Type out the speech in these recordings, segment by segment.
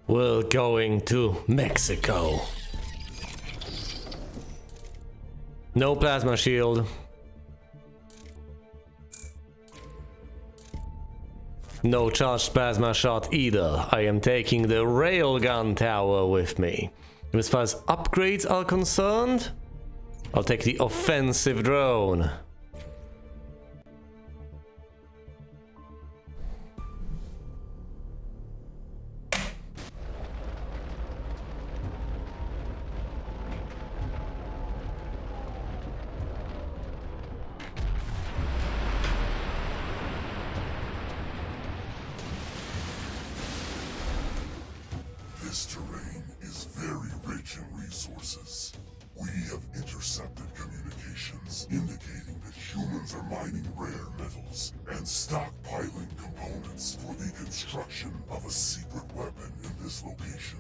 We're going to Mexico. No plasma shield. No charged plasma shot either. I am taking the railgun tower with me. As far as upgrades are concerned, I'll take the offensive drone. This terrain is very rich in resources. We have intercepted communications indicating that humans are mining rare metals and stockpiling components for the construction of a secret weapon in this location.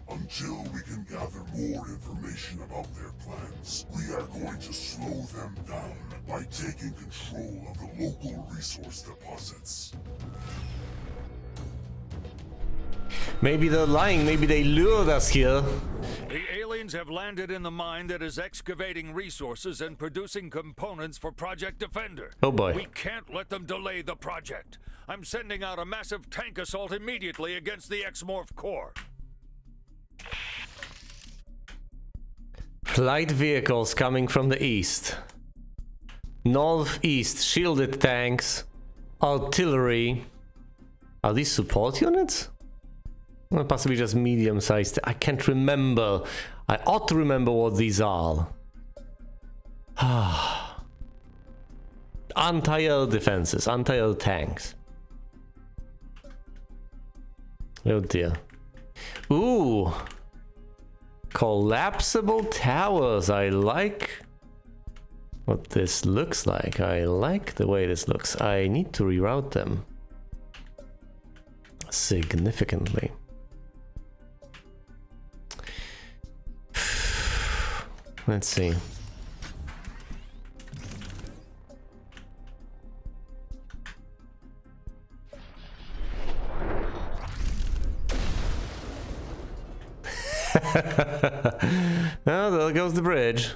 Until we can gather more information about their plans, we are going to slow them down by taking control of the local resource deposits. Maybe they're lying, maybe they lured us here. The aliens have landed in the mine that is excavating resources and producing components for Project Defender. Oh boy. We can't let them delay the project. I'm sending out a massive tank assault immediately against the X-Morph core. Light vehicles coming from the east. Northeast shielded tanks. Artillery. Are these support units? Or possibly just medium-sized. I can't remember. I ought to remember what these are. Anti-air defenses, anti-air tanks. Oh dear. Ooh. Collapsible towers. I like what this looks like. I like the way this looks. I need to reroute them significantly. Let's see. Oh, there goes the bridge.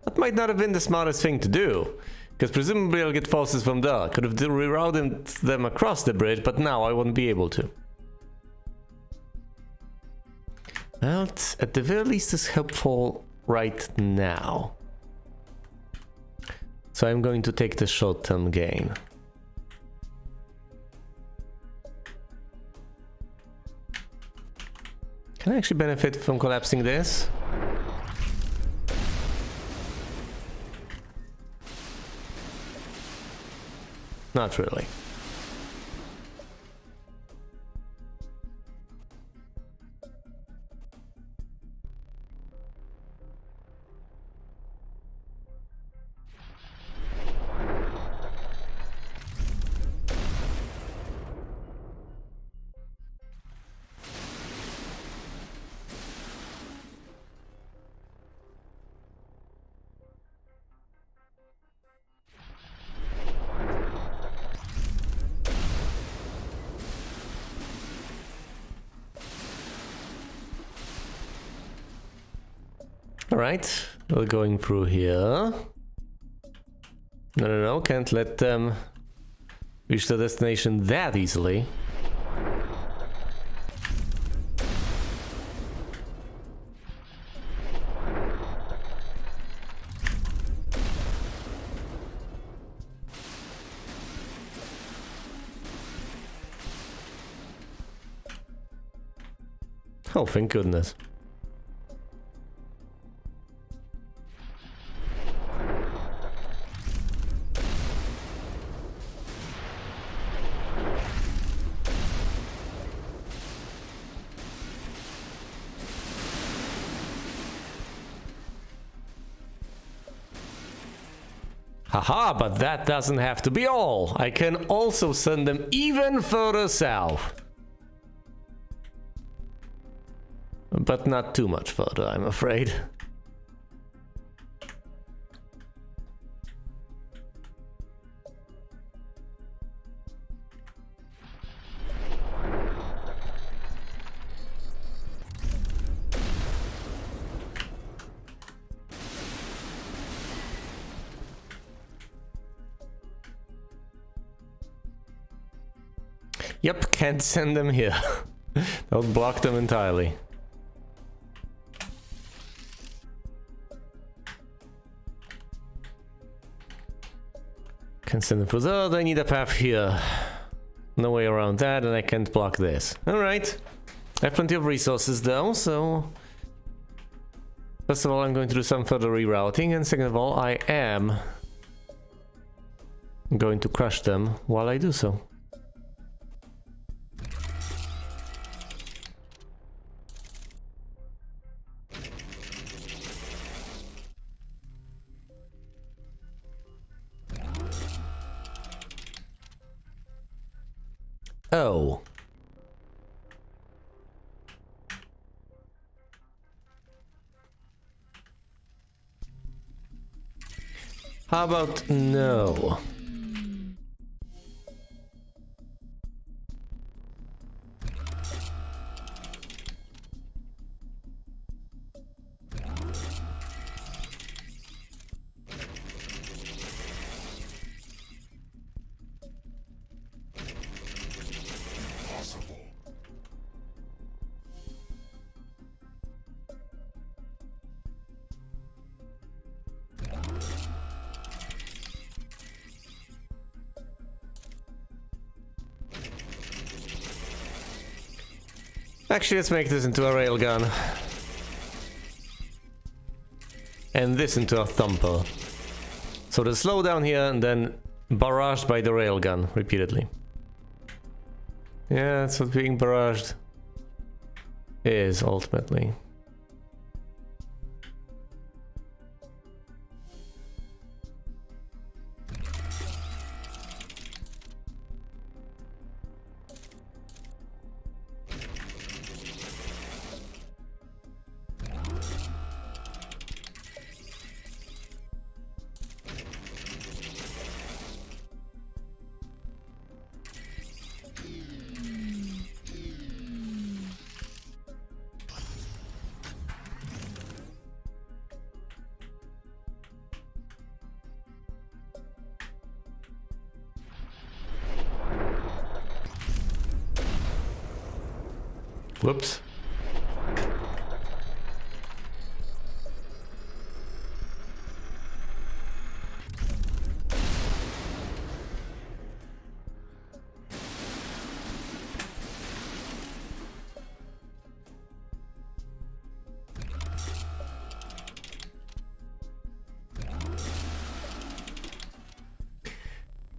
That might not have been the smartest thing to do, because presumably I'll get forces from there. Could have rerouted them across the bridge, but now I won't be able to. Well, at the very least it's helpful right now. So I'm going to take the short-term gain. Can I actually benefit from collapsing this? Not really. Alright, we're going through here. No, can't let them reach the destination that easily. Oh, thank goodness. Haha, but that doesn't have to be all. I can also send them even further south. But not too much further, I'm afraid. Yep, can't send them here. Don't block them entirely. Can send them through there, they need a path here. No way around that, and I can't block this. Alright. I have plenty of resources though, so... First of all, I'm going to do some further rerouting, and second of all, I am going to crush them while I do so. Oh. How about no? Actually, let's make this into a railgun. And this into a thumper. So the slowdown here and then barraged by the railgun repeatedly. Yeah, that's what being barraged is ultimately. Whoops.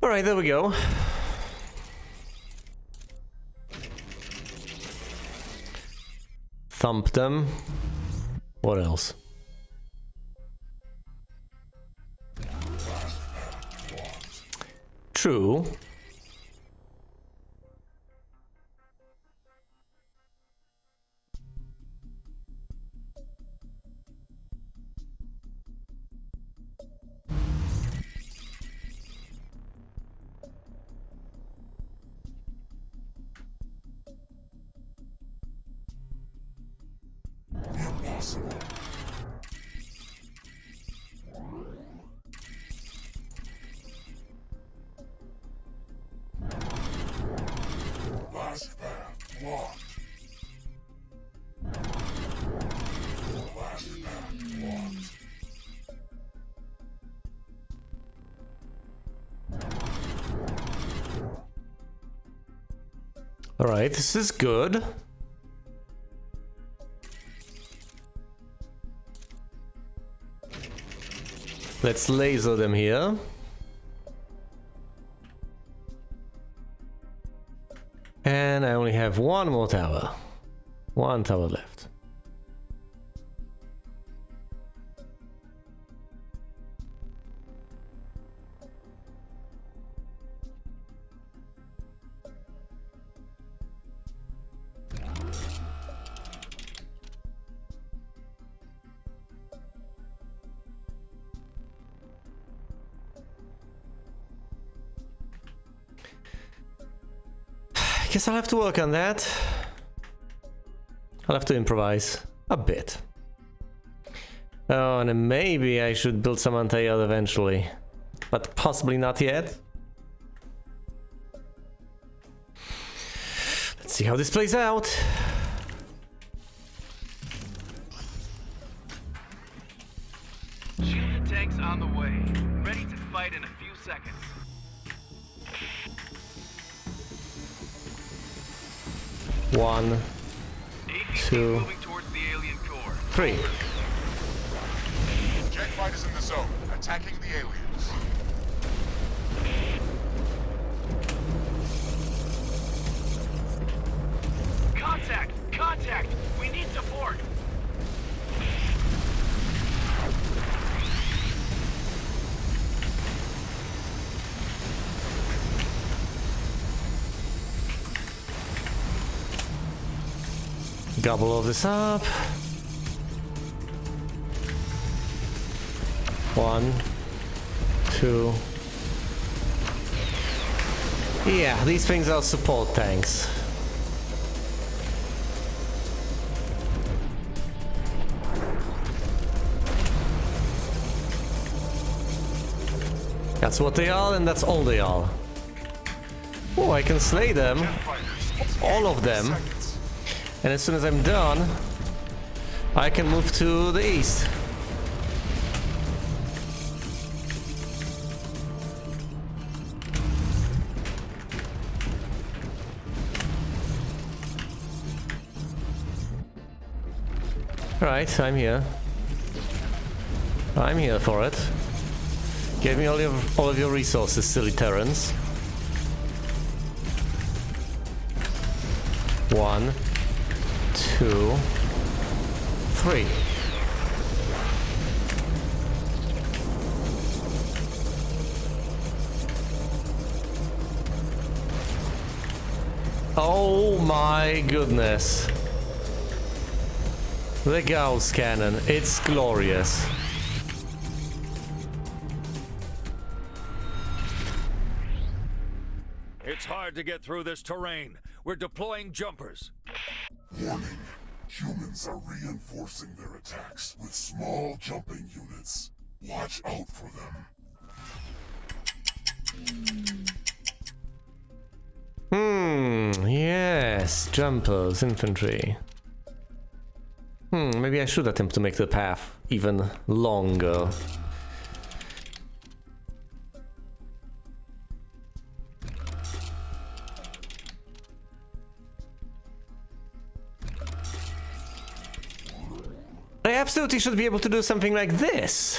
All right, there we go. Thump them. What else? True. Last path blocked. Last path blocked. All right, this is good. Let's laser them here. And I only have one more tower. One tower left. Guess I'll have to work on that. I'll have to improvise a bit. Oh, and then maybe I should build some anti-air eventually, but possibly not yet. see how this plays out. Shield tanks on the way. Ready to fight in a few seconds. One, APC 2, moving towards the alien core. 3. Jet fighters in the zone, attacking the aliens. Contact! Contact! We need support! Gobble all this up. 1, 2. Yeah, these things are support tanks. That's what they are, and that's all they are. Oh, I can slay them. All of them. And as soon as I'm done, I can move to the east. Right, I'm here. I'm here for it. Give me all of your resources, silly Terrans. 1, 2, 3. Oh my goodness. The Gauss cannon, it's glorious. It's hard to get through this terrain. We're deploying jumpers. Warning. Humans are reinforcing their attacks with small jumping units. Watch out for them. Yes, jumpers, infantry. Maybe I should attempt to make the path even longer. I absolutely should be able to do something like this.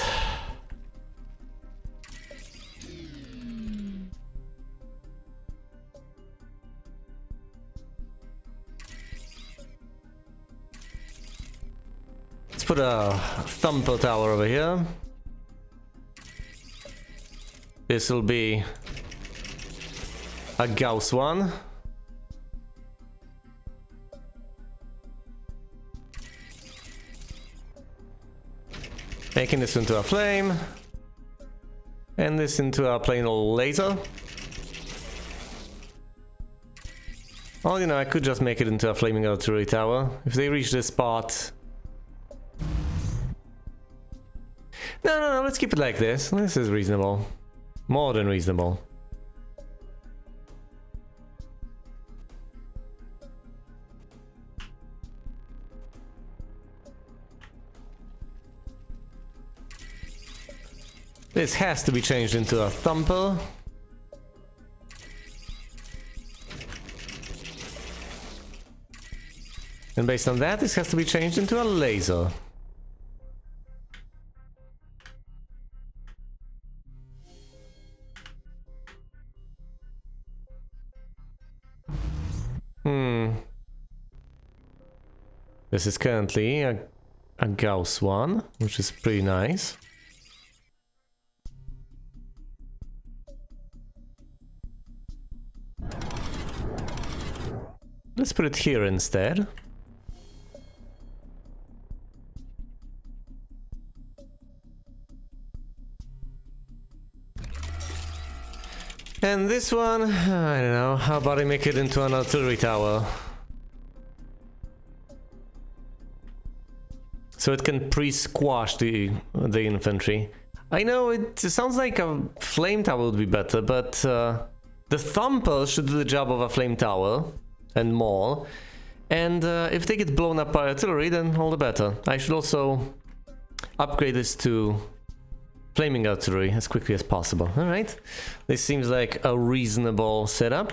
Let's put a thumper tower over here. This will be a Gauss one. Making this into a flame. And this into a plain old laser. Oh, you know, I could just make it into a flaming artillery tower. If they reach this spot... No, let's keep it like this. This is reasonable. More than reasonable. This has to be changed into a thumper. And based on that, this has to be changed into a laser. This is currently a Gauss one, which is pretty nice. Let's put it here instead. And this one, I don't know, how about I make it into an artillery tower? So it can pre-squash the infantry. I know it sounds like a flame tower would be better, but the thumper should do the job of a flame tower. and more. And if they get blown up by artillery, then all the better. I should also upgrade this to flaming artillery as quickly as possible. Alright, this seems like a reasonable setup.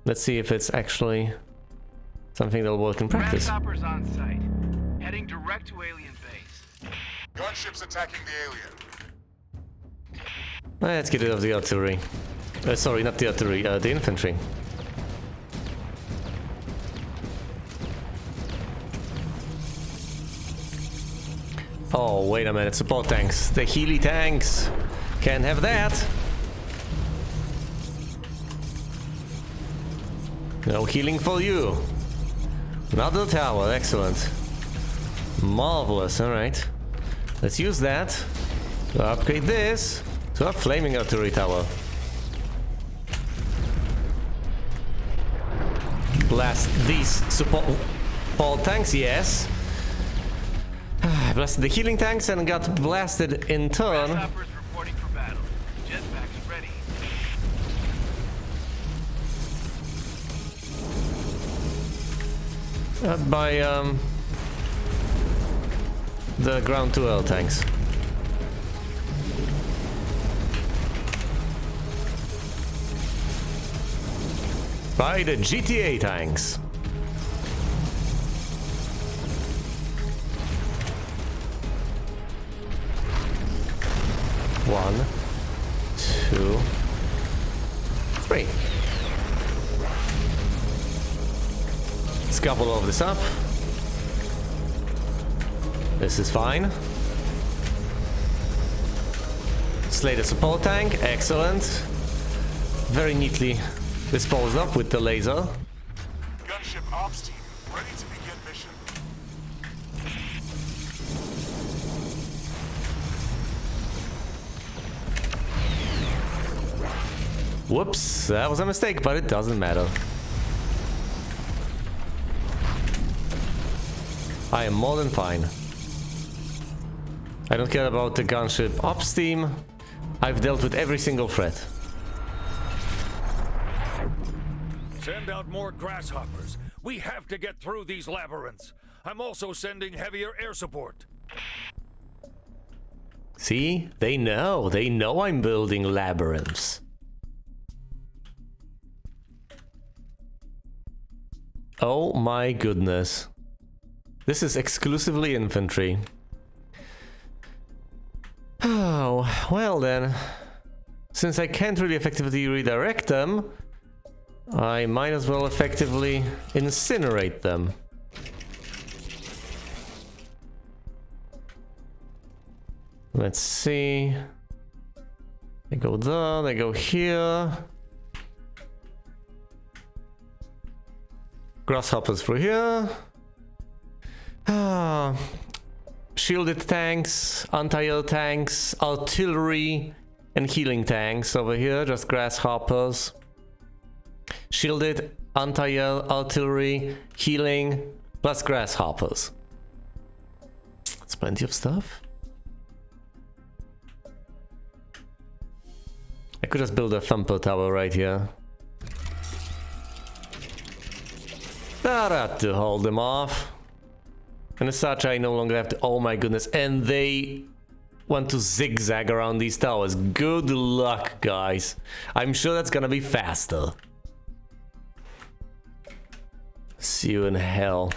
Let's see if it's actually something that'll work in practice. Grasshoppers on site. Heading direct to alien base. Gunships attacking the alien. Let's get rid of the artillery. Sorry, not the artillery, the infantry. Oh, wait a minute, support tanks. The Healy tanks. Can't have that. No healing for you. Another tower, excellent. Marvelous, alright. Let's use that to upgrade this to a flaming artillery tower. Blast these support tanks, yes. Blasted the healing tanks and got blasted in turn. Grasshoppers reporting for battle. Jetpacks ready. By the ground to air tanks. By the GTA tanks. One, two, three. Let's gobble all of this up. This is fine. Slay the support tank, excellent. Very neatly disposed of with the laser. Gunship ops team, ready to begin mission. Whoops, that was a mistake, but it doesn't matter. I am more than fine. I don't care about the gunship ops team. I've dealt with every single threat. Send out more grasshoppers. We have to get through these labyrinths. I'm also sending heavier air support. See? They know I'm building labyrinths. Oh my goodness. This is exclusively infantry. Oh, well then. Since I can't really effectively redirect them, I might as well effectively incinerate them. Let's see. They go there, they go here. Grasshoppers through here. Shielded tanks, anti-air tanks, artillery, and healing tanks over here, just grasshoppers. Shielded, anti-air, artillery, healing, plus grasshoppers. That's plenty of stuff. I could just build a thumper tower right here. That to hold them off. And as such, I no longer have to... Oh my goodness, and they want to zigzag around these towers. Good luck, guys. I'm sure that's gonna be faster. See you in hell.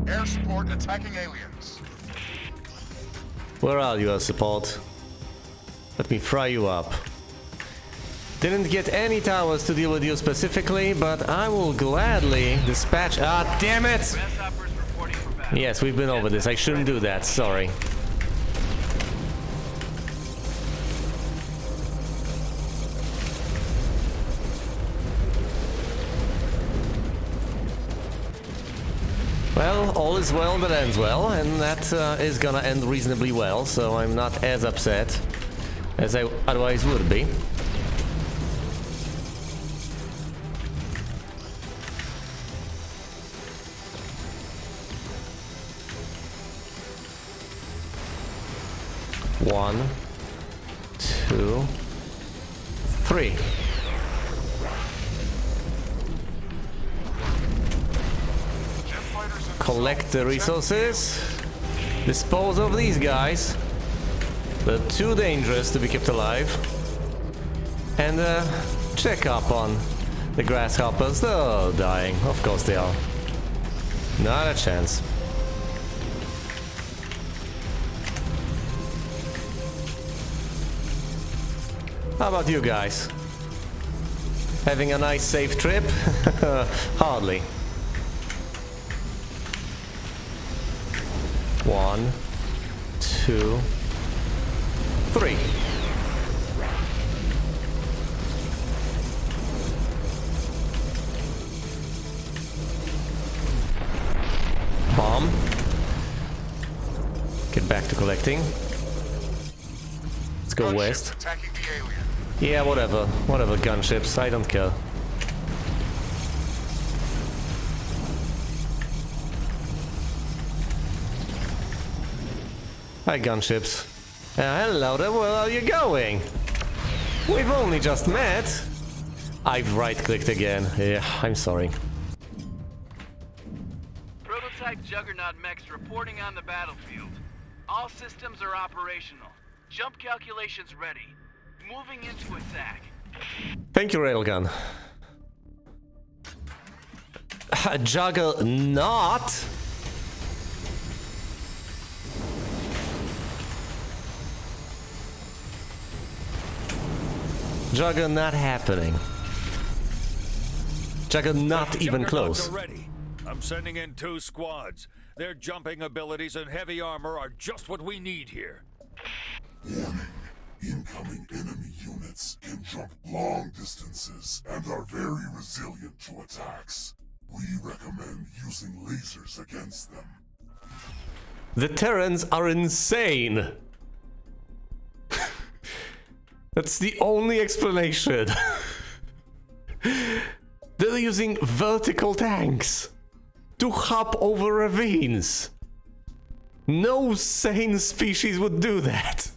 Air support attacking aliens. Where are you, air support? Let me fry you up. Didn't get any towers to deal with you specifically, but I will gladly dispatch... Ah, damn it! Grasshoppers reporting for battle. Yes, we've been over this. I shouldn't do that. Sorry. Well, all is well that ends well, and that is gonna end reasonably well, so I'm not as upset as I otherwise would be. One, two, three. collect the resources, dispose of these guys. They're too dangerous to be kept alive. And check up on the grasshoppers. They're dying. Of course they are. Not a chance. How about you guys? Having a nice safe trip? Hardly. 1, 2, 3. Bomb. Get back to collecting. Let's go west. Attacking the alien. Yeah, whatever. Whatever, gunships. I don't care. Hi, gunships. Hello there, where are you going? We've only just met. I've right-clicked again. Yeah, I'm sorry. Prototype Juggernaut mechs reporting on the battlefield. All systems are operational. Jump calculations ready. Moving into attack. Thank you, Railgun. Juggernaut? Juggernaut happening. Juggernaut even close. Juggernauts are ready. I'm sending in 2 squads. Their jumping abilities and heavy armor are just what we need here. Warning. Incoming enemy units can jump long distances and are very resilient to attacks. We recommend using lasers against them. The Terrans are insane. That's the only explanation. They're using vertical tanks to hop over ravines. No sane species would do that.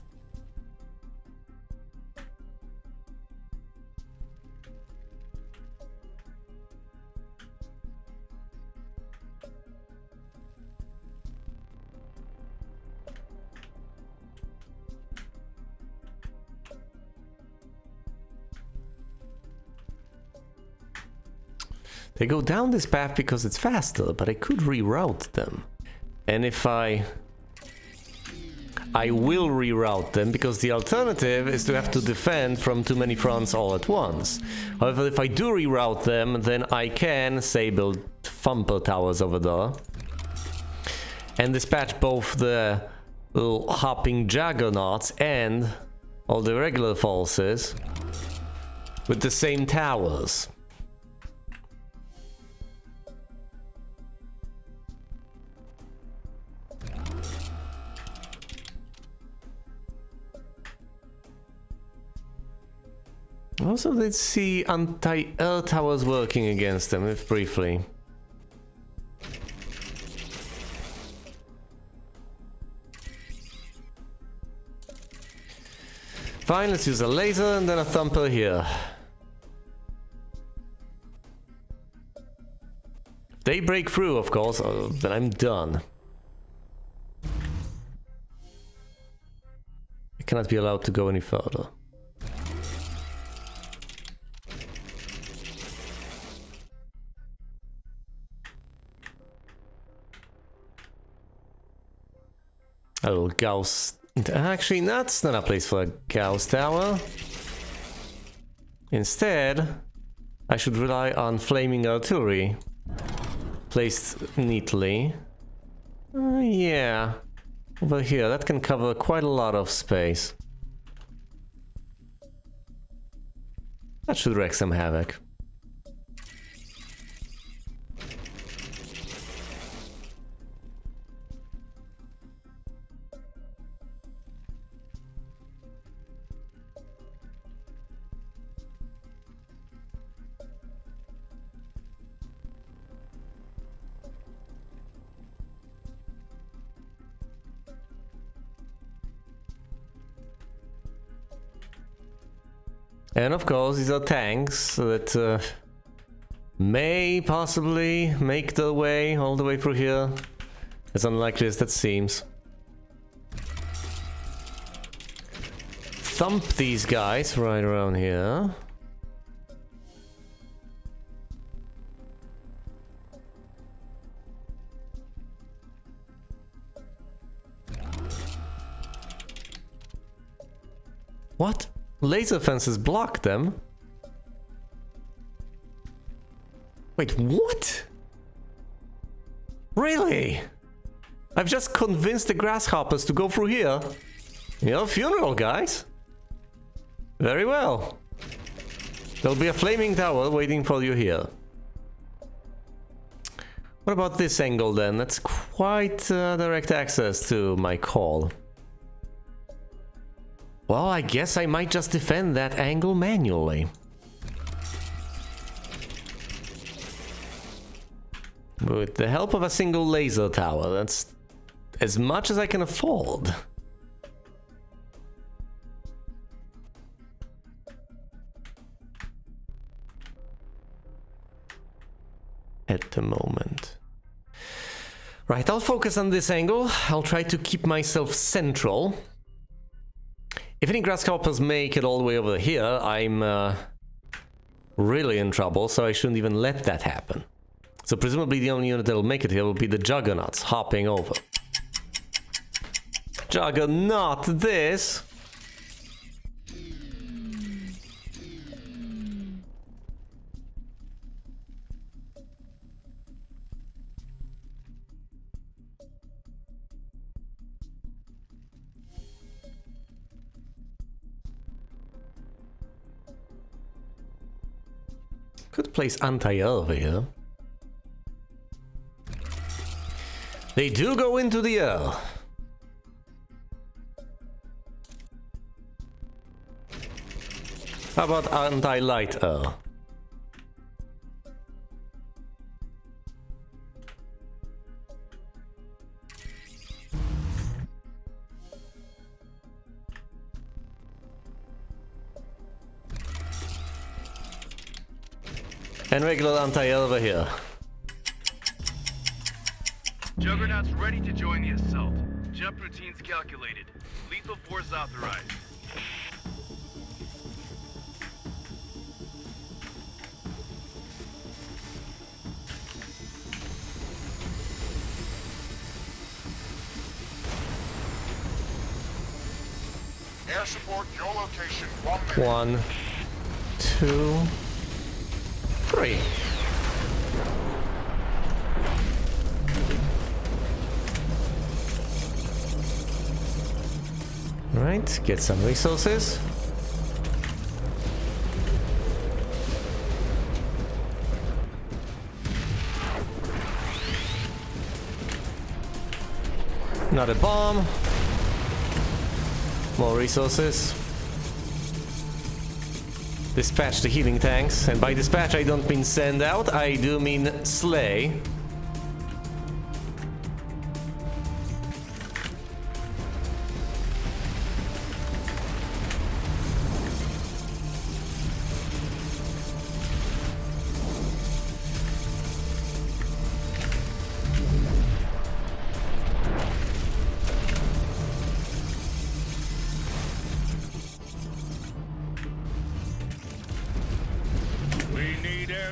They go down this path because it's faster, but I could reroute them. And if I will reroute them, because the alternative is to have to defend from too many fronts all at once. However, if I do reroute them, then I can, say, build thumper towers over there. And dispatch both the little hopping juggernauts and all the regular forces with the same towers. Also, let's see anti-air towers working against them, if briefly. Fine, let's use a laser and then a thumper here. If they break through, of course, then I'm done. I cannot be allowed to go any further. A little Gauss. Actually, that's not a place for a Gauss tower. Instead, I should rely on flaming artillery. Placed neatly. Yeah. Over here, that can cover quite a lot of space. That should wreak some havoc. And of course, these are tanks that may possibly make the way all the way through here. As unlikely as that seems. Thump these guys right around here. What? Laser fences block them? Wait, what? Really? I've just convinced the grasshoppers to go through here. Your funeral, guys. Very well. There'll be a flaming tower waiting for you here. What about this angle then? That's quite direct access to my call. Well, I guess I might just defend that angle manually. With the help of a single laser tower, that's as much as I can afford. At the moment. Right, I'll focus on this angle. I'll try to keep myself central. If any grasshoppers make it all the way over here, I'm really in trouble, so I shouldn't even let that happen. So presumably the only unit that'll make it here will be the juggernauts hopping over. Juggernaut this! Could place anti-air over here. They do go into the air. How about anti-light air? And regular anti-air over here. Juggernaut's ready to join the assault. Jump routines calculated. Lethal force authorized. Air support, your location, 1 minute. 1, 2, 3. Right, get some resources. Not a bomb. More resources. Dispatch the healing tanks, and by dispatch I don't mean send out, I do mean slay.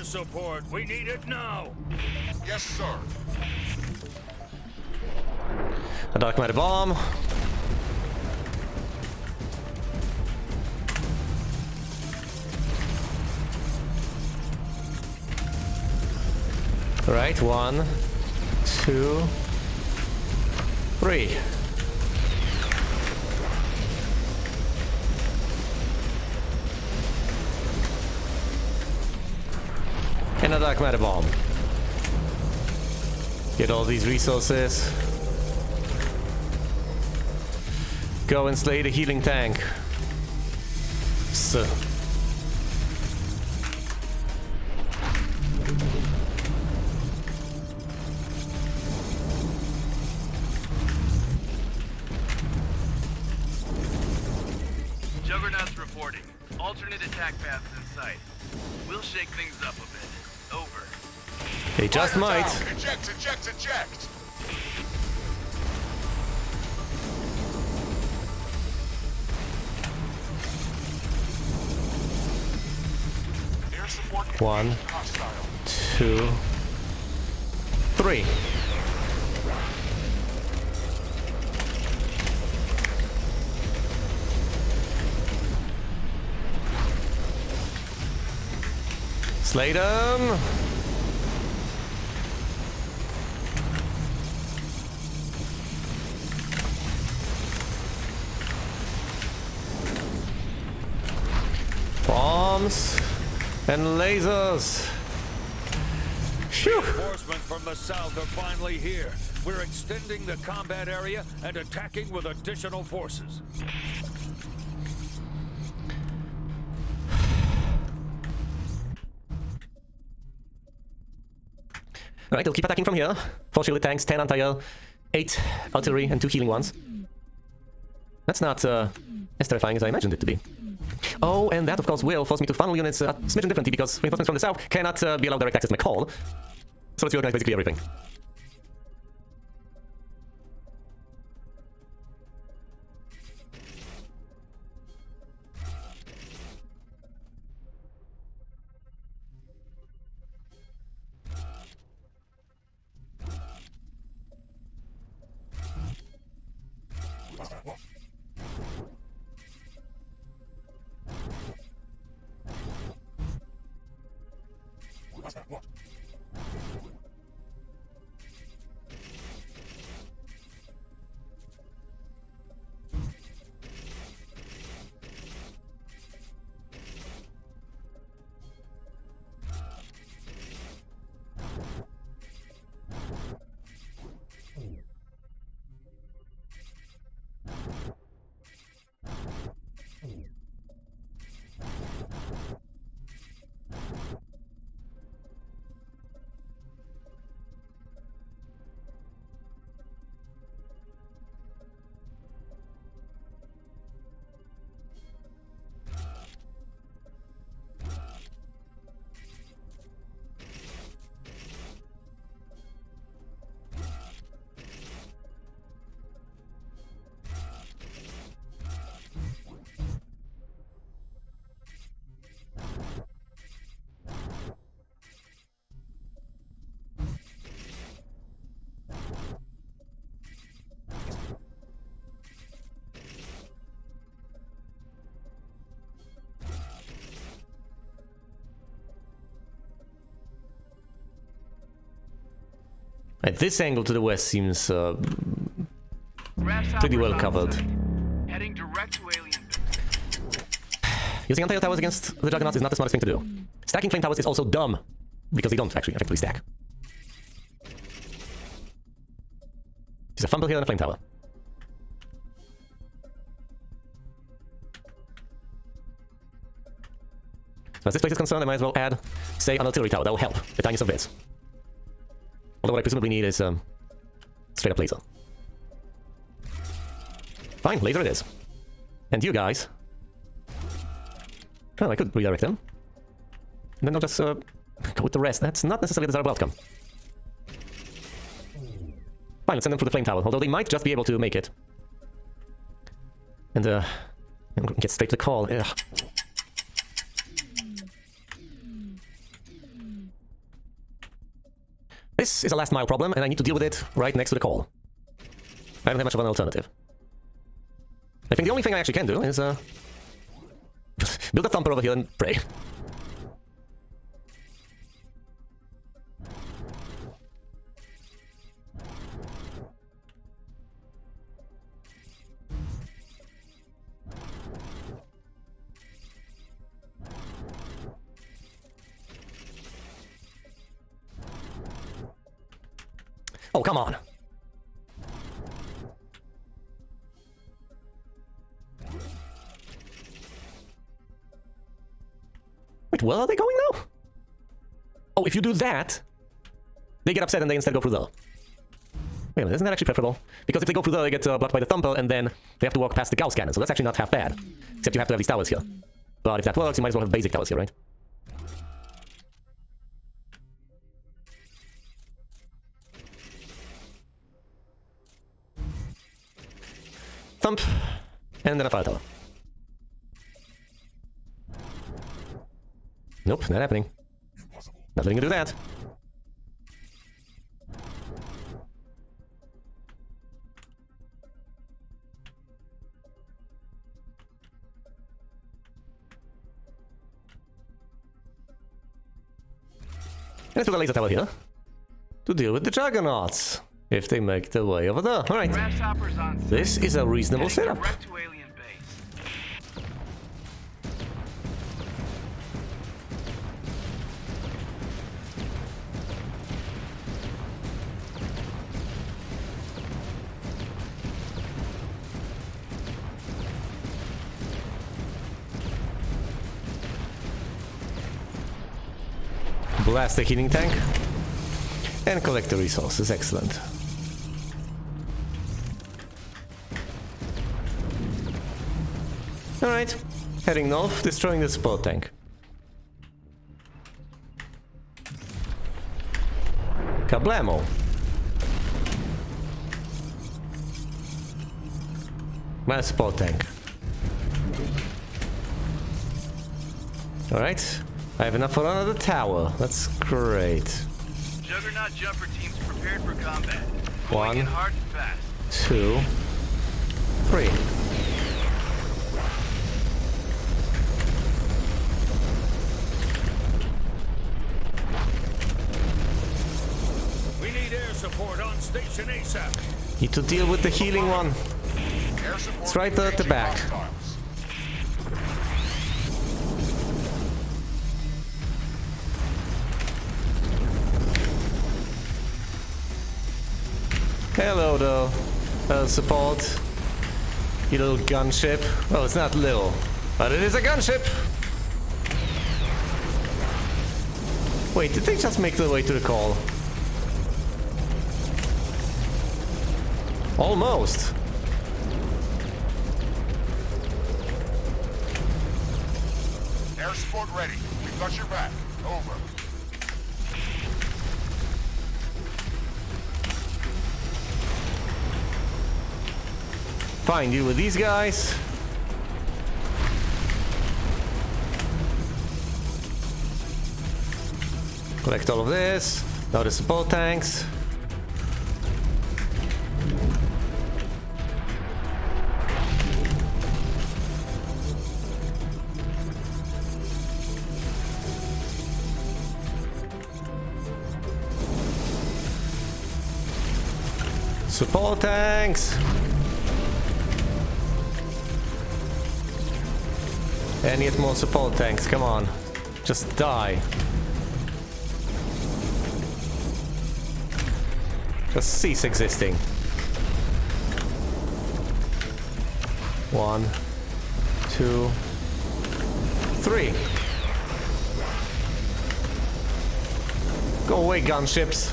Support. We need it now. Yes, sir. A dark matter bomb. Right, 1, 2, 3. And a dark matter bomb. Get all these resources. Go and slay the healing tank. So. Juggernaut's reporting. Alternate attack paths in sight. We'll shake things up a bit. Over. They just Fire might. down. Eject, eject, eject. Air support 1, hostile. 2, 3. Slay them. Bombs and lasers. Phew. Reinforcements from the south are finally here. We're extending the combat area and attacking with additional forces. Alright, they'll keep attacking from here. 4 shielded tanks, 10 anti-air, 8 artillery, and 2 healing ones. That's not as terrifying as I imagined it to be. Oh, and that of course will force me to funnel units a smidgen differently because reinforcements from the south cannot be allowed direct access to my call. So let's reorganize basically everything. At this angle to the west seems pretty well covered. Heading direct to alien. Using anti-air towers against the Juggernauts is not the smartest thing to do. Stacking flame towers is also dumb, because they don't actually effectively stack. There's a fumble here and a flame tower. So as this place is concerned, I might as well add, say, an artillery tower. That will help the tiniest of bits. Although what I presumably need is straight up laser. Fine, laser it is. And you guys... Oh, I could redirect them. And then I'll just go with the rest. That's not necessarily a desirable outcome. Fine, let's send them through the flame tower, although they might just be able to make it. And get straight to the call. Ugh. This is a last mile problem, and I need to deal with it right next to the call. I don't have much of an alternative. I think the only thing I actually can do is build a thumper over here and pray. Oh, come on. Wait, where are they going now? Oh, if you do that, they get upset and they instead go through there. Wait a minute, isn't that actually preferable? Because if they go through there, they get blocked by the thumper, and then they have to walk past the Gauss cannon, so that's actually not half bad. Except you have to have these towers here. But if that works, you might as well have basic towers here, right? thump, and then a fire tower. Nope, not happening. Not letting you do that. And let's put a laser tower here to deal with the juggernauts if they make their way over there. All right, Grasshoppers on site. this is a reasonable Heading setup. direct to alien base. Blast the healing tank and collect the resources. Excellent. Alright, heading north, destroying the support tank. Kablamo! My support tank. Alright, I have enough for another tower. That's great. Juggernaut jumper teams prepared for combat. One. Going in hard and fast. 2, 3. We need air support on station ASAP. Need to deal with the healing one. Air support It's right there at the engaging back. hostiles. Hello there, support. You little gunship. Oh, it's not little, but it is a gunship. Wait, did they just make their way to the call? Almost. Air support ready. We've got your back. Over. Fine, deal with these guys. Collect all of this. Now the support tanks. Support tanks. And yet more support tanks, come on. Just die. Just cease existing. 1, 2, 3. Go away, gunships.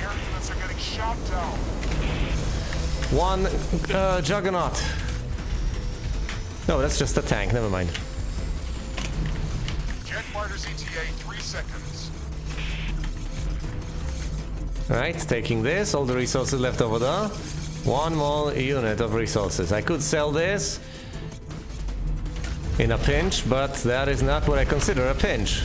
Air units are getting shot down. 1 juggernaut. No, that's just a tank, never mind. Jet fighters ETA 3 seconds. Alright, taking this, all the resources left over there. 1 more unit of resources. I could sell this in a pinch, but that is not what I consider a pinch.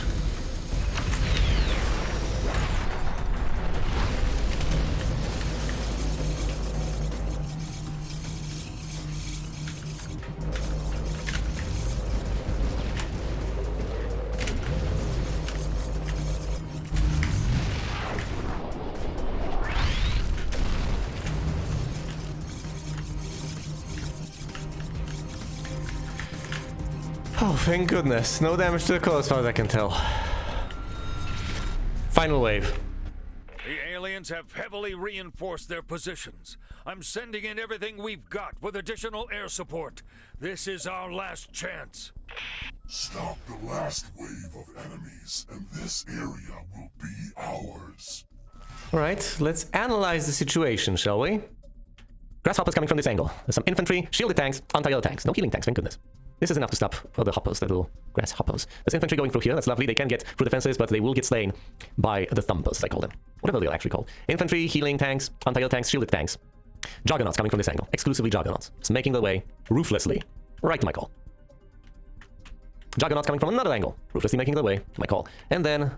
Oh, thank goodness. No damage to the core as far as I can tell. Final wave. The aliens have heavily reinforced their positions. I'm sending in everything we've got with additional air support. This is our last chance. Stop the last wave of enemies, and this area will be ours. Alright, let's analyze the situation, shall we? Grasshoppers coming from this angle. There's some infantry, shielded tanks, anti-air tanks. No healing tanks, thank goodness. This is enough to stop the hoppers, the little grasshoppers. There's infantry going through here, that's lovely. They can get through defenses, but they will get slain by the thumpers, as I call them. Whatever they're actually called. Infantry, healing tanks, anti-air tanks, shielded tanks. Juggernauts coming from this angle. Exclusively Juggernauts. It's making their way ruthlessly right to my call. Juggernauts coming from another angle. Ruthlessly making their way to my call. And then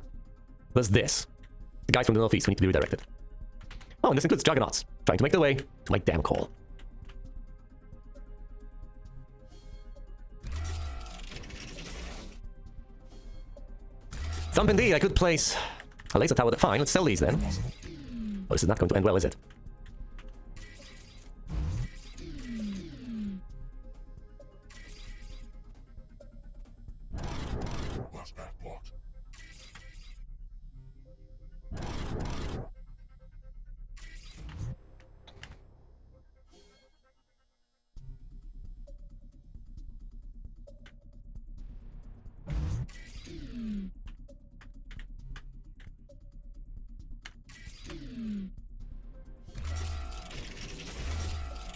there's this. The guys from the northeast who need to be redirected. Oh, and this includes Juggernauts trying to make their way to my damn call. Thump indeed, I could place a laser tower. Fine, let's sell these then. Oh, this is not going to end well, is it? Last path blocked.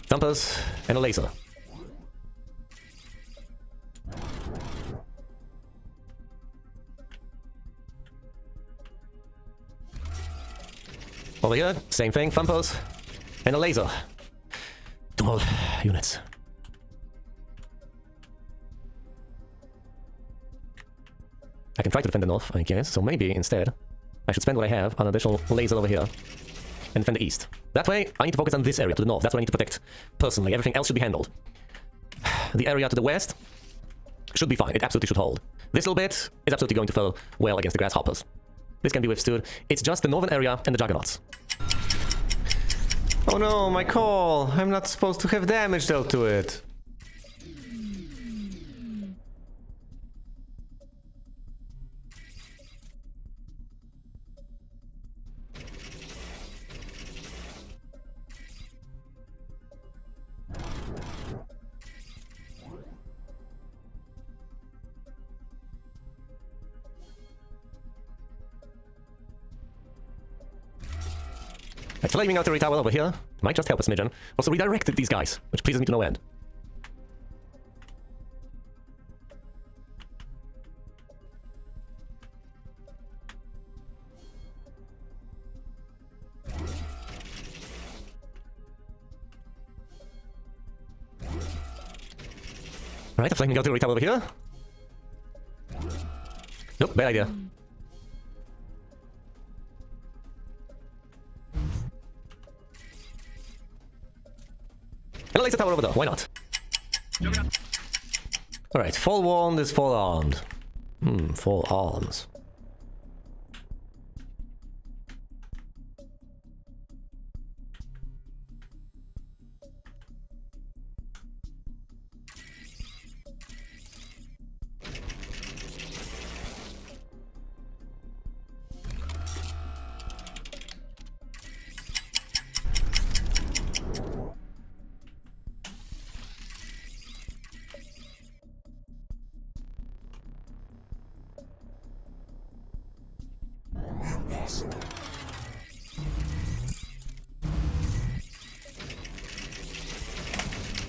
Thumpers and a laser. Over here, same thing, thumpers and a laser. Dual units. I can try to defend the north, I guess, so maybe instead I should spend what I have on an additional laser over here and defend the east. That way, I need to focus on this area to the north. That's what I need to protect personally. Everything else should be handled. The area to the west should be fine. It absolutely should hold. This little bit is absolutely going to fare well against the grasshoppers. This can be withstood. It's just the northern area and the juggernauts. Oh no, my call! I'm not supposed to have damage dealt to it. A flaming artillery tower over here might just help a smidgen. Also redirected these guys, which pleases me to no end. Alright, a flaming artillery tower over here. Nope, bad idea. And a laser tower over there, why not? Alright, forewarned is forearmed. Forearms.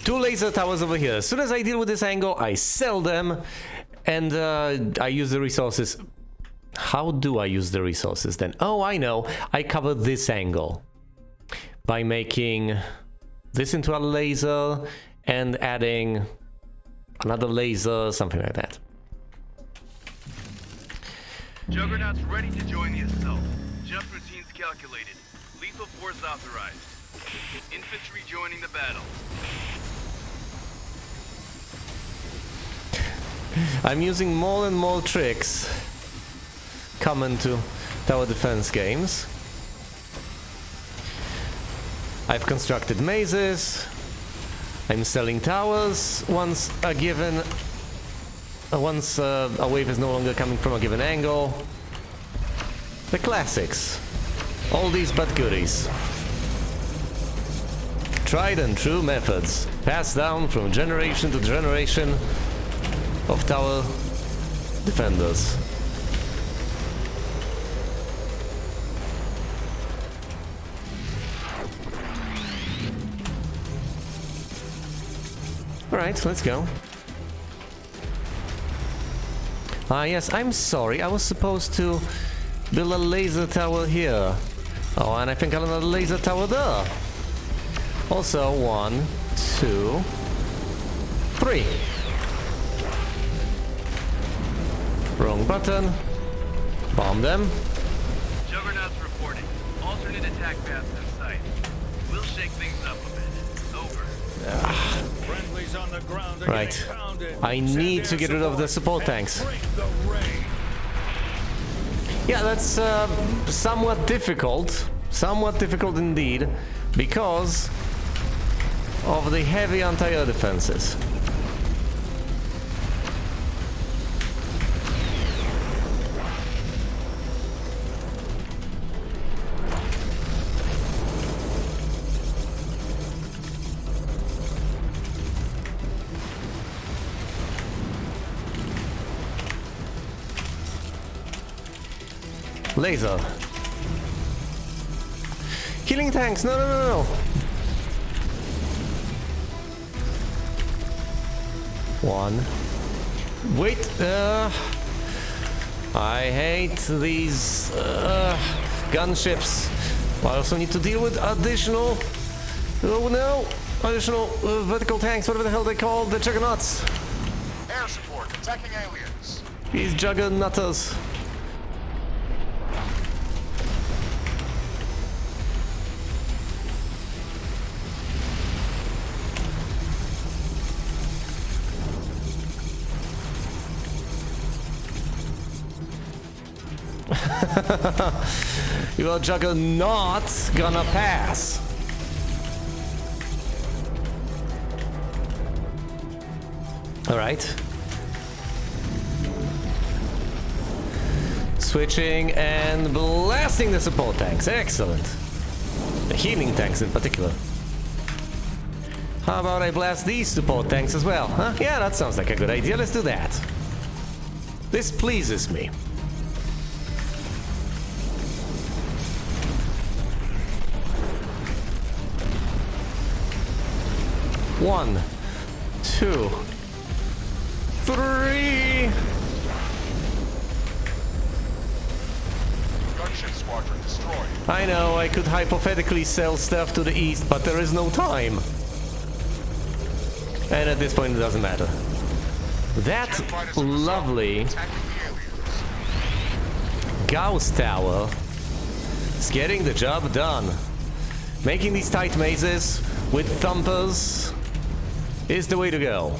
Two laser towers over here. As soon as I deal with this angle, I sell them, and I use the resources. How do I use the resources then? Oh, I know. I cover this angle by making this into a laser and adding another laser, something like that. Juggernaut's ready to join the assault. Jump routines calculated. Lethal force authorized. Infantry joining the battle. I'm using more and more tricks common to tower defense games. I've constructed mazes. I'm selling towers once a given... once a wave is no longer coming from a given angle. The classics. All these but goodies. Tried and true methods, passed down from generation to generation of tower defenders. Alright, let's go. Ah yes, I'm sorry, I was supposed to build a laser tower here. Oh, and I think another laser tower there. Also, 1, 2, 3. Wrong button. Bomb them. Juggernaut's reporting. Alternate attack paths in sight. We'll shake things up a bit. Over. Friendlies on the ground are Right. getting pounded. I need to get rid of the support tanks. Bring the rain. Yeah, that's somewhat difficult. Somewhat difficult indeed. Because of the heavy anti-air defenses. Laser. Healing tanks, no, no, no, no. One. Wait, I hate these gunships. I also need to deal with additional, oh no, additional vertical tanks, whatever the hell they call the juggernauts. Air support attacking aliens. These juggernauters. Your juggernaut's gonna pass. Alright. Switching and blasting the support tanks. Excellent. The healing tanks in particular. How about I blast these support tanks as well, huh? Yeah, that sounds like a good idea. Let's do that. This pleases me. One, 2, 3. Gunship squadron destroyed. I know, I could hypothetically sell stuff to the east, but there is no time. And at this point it doesn't matter. That lovely Attacking the aliens. Gauss tower is getting the job done. Making these tight mazes with thumpers is the way to go.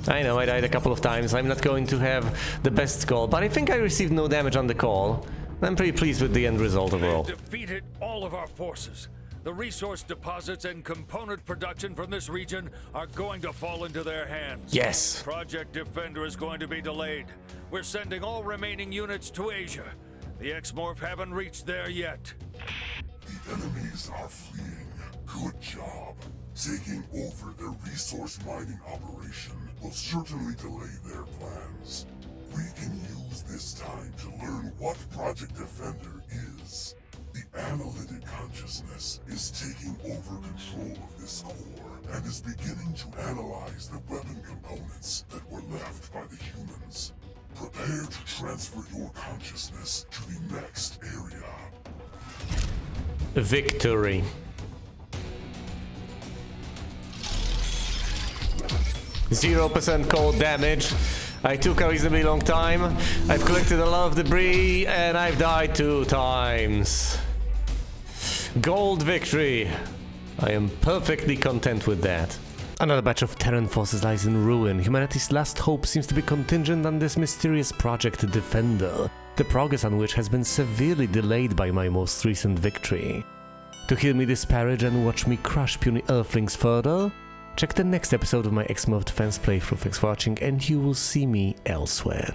I know I died a couple of times. I'm not going to have the best call, but I think I received no damage on the call. I'm pretty pleased with the end result overall. They've defeated all of our forces. The resource deposits and component production from this region are going to fall into their hands. Yes. Project Defender is going to be delayed. We're sending all remaining units to Asia. The X-Morph haven't reached there yet. The enemies are fleeing. Good job. Taking over their resource mining operation will certainly delay their plans. We can use this time to learn what Project Defender is. The analytic consciousness is taking over control of this core and is beginning to analyze the weapon components that were left by the humans. Prepare to transfer your consciousness to the next area. Victory. %0 cold damage. I took a reasonably long time. I've collected a lot of debris and I've died 2 times. Gold victory. I am perfectly content with that. Another batch of Terran forces lies in ruin. Humanity's last hope seems to be contingent on this mysterious Project Defender, the progress on which has been severely delayed by my most recent victory. To hear me disparage and watch me crush puny Earthlings further, check the next episode of my X-Morph Defense playthrough. Thanks for watching, and you will see me elsewhere.